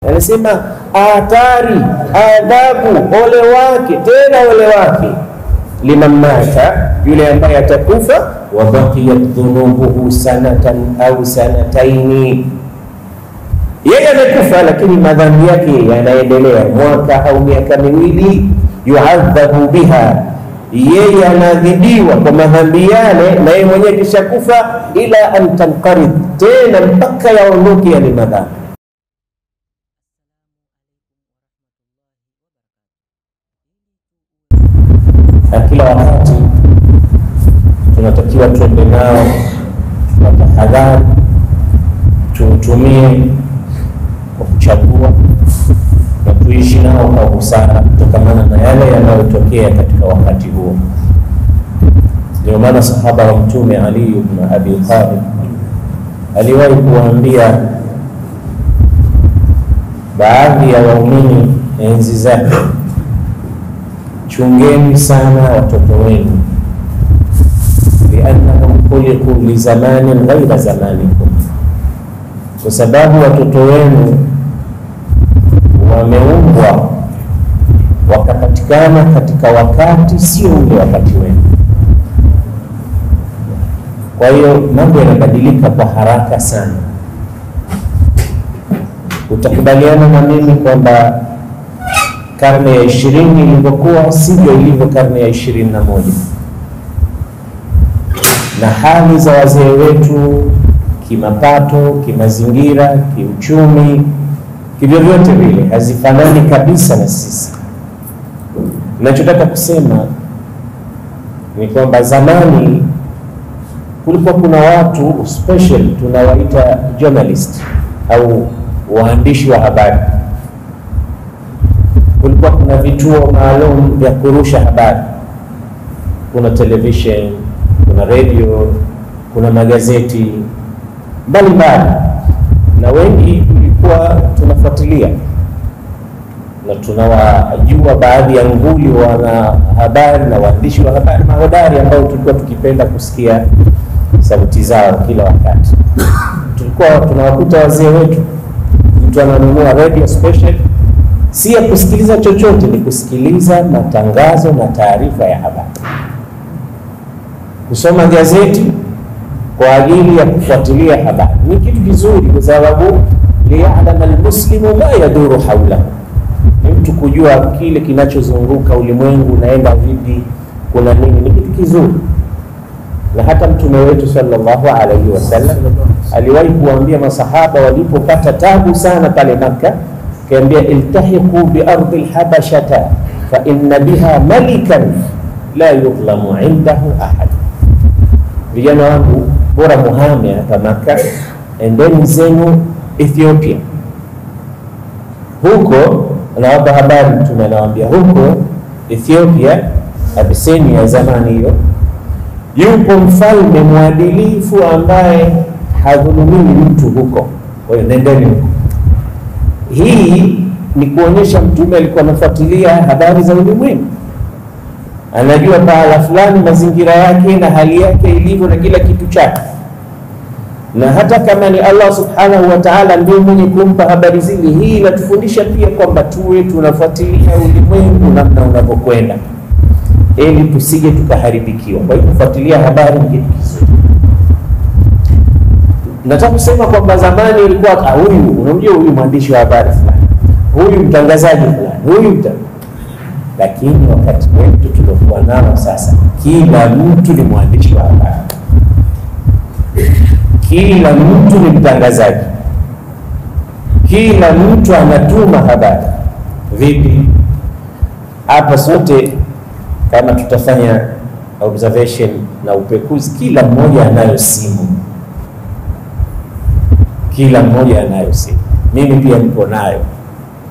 Anasema hatari, adhabu, ole wake, tena ole wake liman mata, yule ambaye atakufa wa baqiyat dhunubuhu sanatan au sanataini, yeye amekufa lakini madhambi yake yanaendelea mwaka au miaka miwili, yuadhabu biha, yeye anadhibiwa kwa madhambi yale na yeye mwenyewe kishakufa, ila an tanqarid, tena mpaka yaondoke yale madhambi. Kila wakati tunatakiwa tuende nao kwa tahadhari, tutumie kwa kuchagua na tuishi nao kwa busara kutokana na yale yanayotokea katika wakati huo. Ndio maana sahaba wa Mtume Ali ibn Abi Talib aliwahi kuambia baadhi ya waumini enzi zake, chungeni sana watoto wenu, liannahum khuliqu li zamanin ghayra zamanikum, kwa sababu watoto wenu wameumbwa wakapatikana katika wakati sio ule wakati wenu. Kwa hiyo mambo yanabadilika kwa haraka sana. Utakubaliana na mimi kwamba karne ya 20 ilivyokuwa sivyo ilivyo karne ya 21, na hali za wazee wetu kimapato, kimazingira, kiuchumi, kivyovyote vile hazifanani kabisa na sisi. Ninachotaka kusema ni kwamba zamani kulikuwa kuna watu special tunawaita journalist au waandishi wa habari. Kulikuwa kuna vituo maalum vya kurusha habari, kuna television, kuna radio, kuna magazeti mbalimbali, na wengi tulikuwa tunafuatilia na tunawajua baadhi ya nguli wana habari na waandishi wa habari mahodari ambao tulikuwa tukipenda kusikia sauti zao kila wakati. Tulikuwa tunawakuta wazee wetu, mtu ananunua radio special, si ya kusikiliza chochote, ni kusikiliza matangazo na taarifa ya habari, kusoma gazeti kwa ajili ya kufuatilia habari. Ni kitu kizuri kwa sababu liya'lama almuslimu ma yaduru hawla, ni mtu kujua kile kinachozunguka ulimwengu unaenda vipi, kuna nini. Ni kitu kizuri. Na hata Mtume wetu sallallahu alaihi wasallam aliwahi kuambia masahaba walipopata tabu sana pale Makkah, kaambia iltahiqu bi ardi alhabashata fa inna biha malikan la yuzlamu indahu ahad, vijana wangu bora muhame hapa Makkah, endeni zenu Ethiopia. Huko anawapa habari Mtume, anawaambia huko Ethiopia, Abyssinia ya zamani hiyo, yupo mfalme mwadilifu ambaye hadhulumini mtu huko, kwa hiyo nendeni huko. Hii ni kuonyesha Mtume alikuwa anafuatilia habari za ulimwengu, anajua pahala fulani mazingira yake na hali yake ilivyo na kila kitu chake. Na hata kama ni Allah subhanahu wa ta'ala ndiye mwenye kumpa habari zile, hii inatufundisha pia kwamba tuwe tunafuatilia ulimwengu namna unapokwenda, ili tusije tukaharibikiwa. Kwa hiyo kufuatilia habari ni kitu kizuri. Nataka kusema kwamba zamani ilikuwa huyu, unamjua huyu mwandishi wa habari fulani, huyu mtangazaji fulani, huyu lakini wakati wetu tuliokuwa nao sasa, kila mtu ni mwandishi wa habari, kila mtu ni mtangazaji, kila mtu anatuma habari. Vipi hapa sote kama tutafanya observation na upekuzi, kila mmoja anayo simu, kila mmoja anayo simu. Mimi pia niko nayo,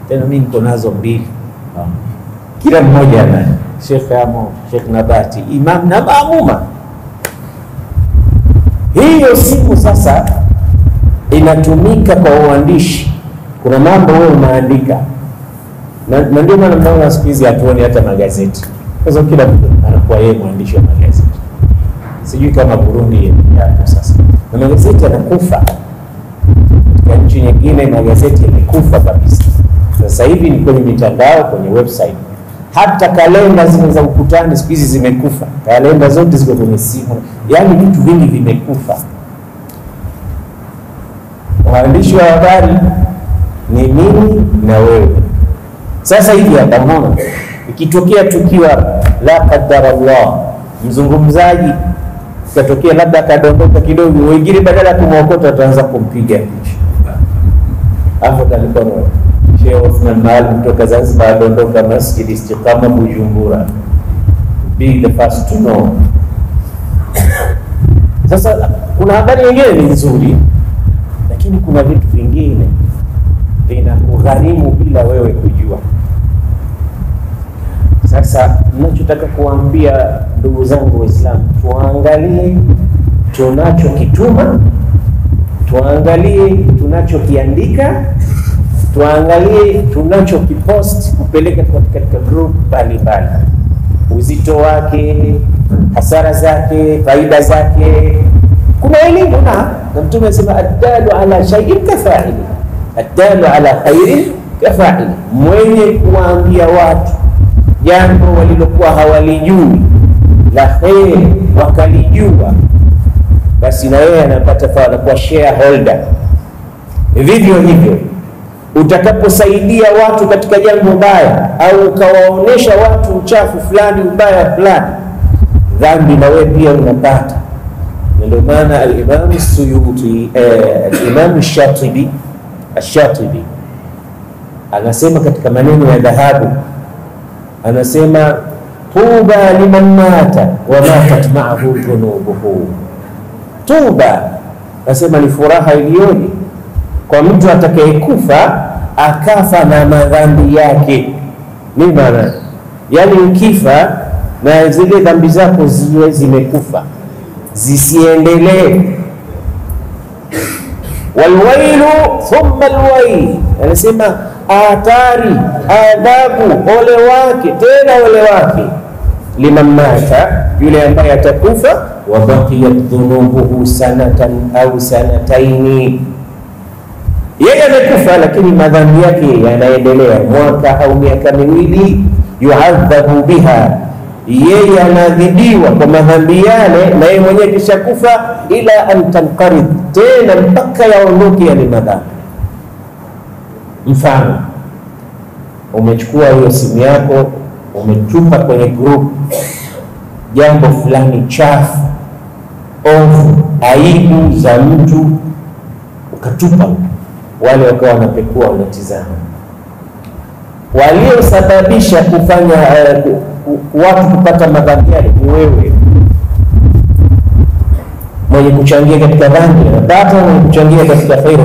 tena mimi niko nazo mbili. Kila mmoja anayo. Sheikh Amo, Sheikh Nabati, imam na maamuma. Hiyo simu sasa inatumika kwa uandishi. Kuna mambo wewe unaandika, na ndio maana mnaona siku hizi hatuoni hata magazeti. Sasa kila mtu anakuwa yeye mwandishi wa magazeti. Sijui kama Burundi yapo sasa, na magazeti yanakufa. katika nchi nyingine magazeti yamekufa kabisa. Sasa hivi ni kwenye mitandao, kwenye website. Hata kalenda zile za ukutani siku hizi zimekufa, kalenda zote ziko kwenye simu, yaani vitu vingi vimekufa. Waandishi wa habari ni mimi na wewe. Sasa hivi hapa unaona ikitokea tukio la qadar Allah, mzungumzaji katokea labda kadondoka kidogo, wengine badala ya kumwokota wataanza kumpiga picha. Hapo talikuwa Sheikh Othman Maalim kutoka Zanzibar adondoka Masjid Istiqama Bujumbura, be the first to know. Sasa kuna habari nyingine ni nzuri, lakini kuna vitu vingine vinakugharimu bila wewe kujua. Sasa ninachotaka kuambia ndugu zangu Waislamu, tuangalie tunachokituma, tuangalie tunachokiandika, tuangalie tunachokipost kupeleka katika group mbalimbali, uzito wake, hasara zake, faida zake. Kuna elimu na Mtume anasema ad-dalu ala shay'in kafa'ili, ad-dalu ala khairin kafa'ili. Mwenye kuambia watu jambo walilokuwa hawalijui la kheri wakalijua, basi na yeye anapata faida kwa shareholder. Vivyo hivyo utakaposaidia watu katika jambo baya au ukawaonesha watu uchafu fulani, ubaya fulani, dhambi na wewe pia unapata. Ndio maana al-Imam Suyuti, al-Imam Ash-Shatibi anasema katika maneno ya dhahabu, anasema tuba liman mata wa matat ma'ahu dhunubuhu. Tuba, anasema ni furaha iliyoje kwa mtu atakayekufa akafa na madhambi yake. Nini maana? Yaani ukifa na zile dhambi zako ziwe zimekufa, zisiendelee. Walwailu thumma alwail, anasema hatari, adhabu, ole wake, tena ole wake liman mata, yule ambaye atakufa wa baqiyat dhunubuhu sanatan au sanataini. Yeye amekufa lakini madhambi yake yanaendelea mwaka au miaka miwili, yuadhabu biha, yeye anadhibiwa kwa madhambi yale, na yeye mwenyewe kisha kufa, ila an tanqarid, tena mpaka yaondoke yale madhambi. Mfano, umechukua hiyo simu yako umetupa kwenye group jambo fulani chafu, ovu, aibu za mtu ukatupa, wale wakawa wanapekua wanatizama. Waliosababisha kufanya watu kupata madhambi yale ni wewe. Mwenye kuchangia katika dhambi anapata, mwenye kuchangia katika khair